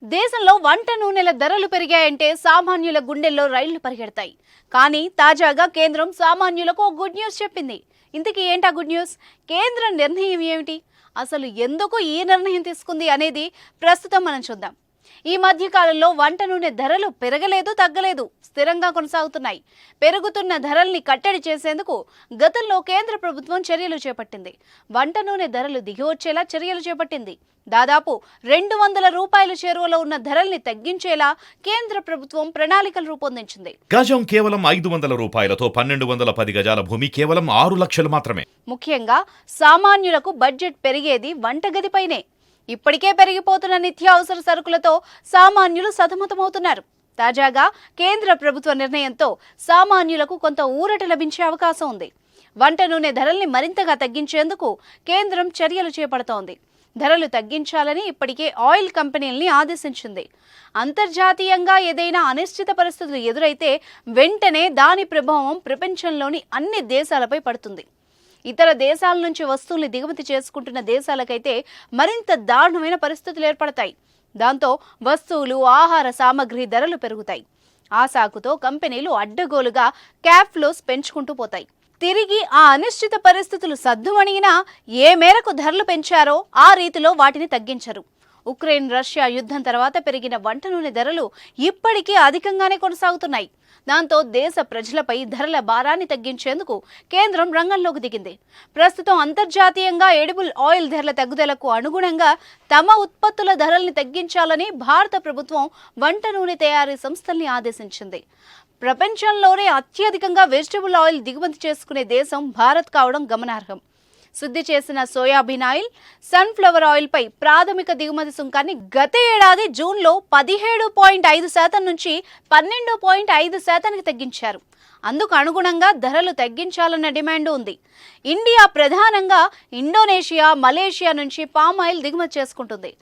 దేశంలో వంట నూనెల ధరలు పెరిగాయంటే సామాన్యుల గుండెల్లో రైళ్లు పరిగెడతాయి. కానీ తాజాగా కేంద్రం సామాన్యులకు ఓ గుడ్ న్యూస్ చెప్పింది. ఇంతకీ ఏంటా గుడ్ న్యూస్? కేంద్రం నిర్ణయం ఏమిటి? అసలు ఎందుకు ఈ నిర్ణయం తీసుకుంది అనేది ప్రస్తుతం మనం చూద్దాం. ఈ మధ్య కాలంలో వంట నూనె ధరలు పెరగలేదు, తగ్గలేదు, స్థిరంగా కొనసాగుతున్నాయి. పెరుగుతున్న ధరల్ని కట్టడి చేసేందుకు గతంలో కేంద్ర ప్రభుత్వం చర్యలు చేపట్టింది. వంట నూనె ధరలు దిగివచ్చేలా చర్యలు చేపట్టింది. దాదాపు 200 రూపాయల చేరువలో ఉన్న ధరల్ని తగ్గించేలా కేంద్ర ప్రభుత్వం ప్రణాళికలు రూపొందించింది. గజం కేవలం 500 రూపాయలతో 1210 గజాల భూమి కేవలం 6 లక్షలు మాత్రమే. ముఖ్యంగా సామాన్యులకు బడ్జెట్ పెరిగేది వంటగదిపైనే. ఇప్పటికే పెరిగిపోతున్న నిత్యావసర సరుకులతో సామాన్యులు సతమతమవుతున్నారు. తాజాగా కేంద్ర ప్రభుత్వ నిర్ణయంతో సామాన్యులకు కొంత ఊరట లభించే అవకాశం ఉంది. వంట నూనె ధరల్ని మరింతగా తగ్గించేందుకు కేంద్రం చర్యలు చేపడుతోంది. ధరలు తగ్గించాలని ఇప్పటికే ఆయిల్ కంపెనీల్ని ఆదేశించింది. అంతర్జాతీయంగా ఏదైనా అనిశ్చిత పరిస్థితులు ఎదురైతే వెంటనే దాని ప్రభావం ప్రపంచంలోని అన్ని దేశాలపై పడుతుంది. ఇతర దేశాల నుంచి వస్తువుల్ని దిగుమతి చేసుకుంటున్న దేశాలకైతే మరింత దారుణమైన పరిస్థితులు ఏర్పడతాయి. దాంతో వస్తువులు, ఆహార సామగ్రి ధరలు పెరుగుతాయి. ఆ సాకుతో కంపెనీలు అడ్డగోలుగా క్యాప్ ఫ్లోస్ పెంచుకుంటూ పోతాయి. తిరిగి ఆ అనిశ్చిత పరిస్థితులు సద్దుమణిగినా ఏ మేరకు ధరలు పెంచారో ఆ రీతిలో వాటిని తగ్గించరు. ఉక్రెయిన్ రష్యా యుద్ధం తర్వాత పెరిగిన వంట నూనె ధరలు ఇప్పటికీ అధికంగానే కొనసాగుతున్నాయి. దాంతో దేశ ప్రజలపై ధరల భారాన్ని తగ్గించేందుకు కేంద్రం రంగంలోకి దిగింది. ప్రస్తుతం అంతర్జాతీయంగా ఎడిబుల్ ఆయిల్ ధరల తగ్గుదలకు అనుగుణంగా తమ ఉత్పత్తుల ధరల్ని తగ్గించాలని భారత ప్రభుత్వం వంట నూనె తయారీ సంస్థల్ని ఆదేశించింది. ప్రపంచంలోనే అత్యధికంగా వెజిటబుల్ ఆయిల్ దిగుమతి చేసుకునే దేశం భారత్ కావడం గమనార్హం. శుద్ధి చేసిన సోయాబీన్ ఆయిల్, సన్ఫ్లవర్ ఆయిల్ పై ప్రాథమిక దిగుమతి సుంకాన్ని గత ఏడాది జూన్లో 17.5% నుంచి 12.5%కి తగ్గించారు. అందుకు అనుగుణంగా ధరలు తగ్గించాలన్న డిమాండ్ ఉంది. ఇండియా ప్రధానంగా ఇండోనేషియా, మలేషియా నుంచి పామ్ ఆయిల్ దిగుమతి చేసుకుంటుంది.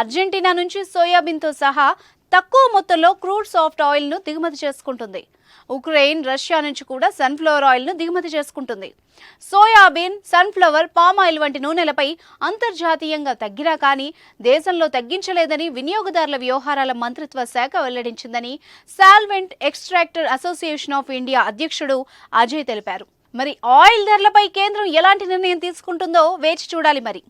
అర్జెంటీనా నుంచి సోయాబీన్తో సహా తక్కువ మొత్తంలో క్రూడ్ సాఫ్ట్ ఆయిల్ను దిగుమతి చేసుకుంటుంది. ఉక్రెయిన్, రష్యా నుంచి కూడా సన్ఫ్లవర్ ఆయిల్ను దిగుమతి చేసుకుంటుంది. సోయాబీన్, సన్ఫ్లవర్, పామ్ ఆయిల్ వంటి నూనెలపై అంతర్జాతీయంగా తగ్గినా కానీ దేశంలో తగ్గించలేదని వినియోగదారుల వ్యవహారాల మంత్రిత్వ శాఖ వెల్లడించిందని solvent extractor association of India అధ్యక్షుడు అజయ్ తెలిపారు. మరి ఆయిల్ ధరలపై కేంద్రం ఎలాంటి నిర్ణయం తీసుకుంటుందో వేచి చూడాలి మరి.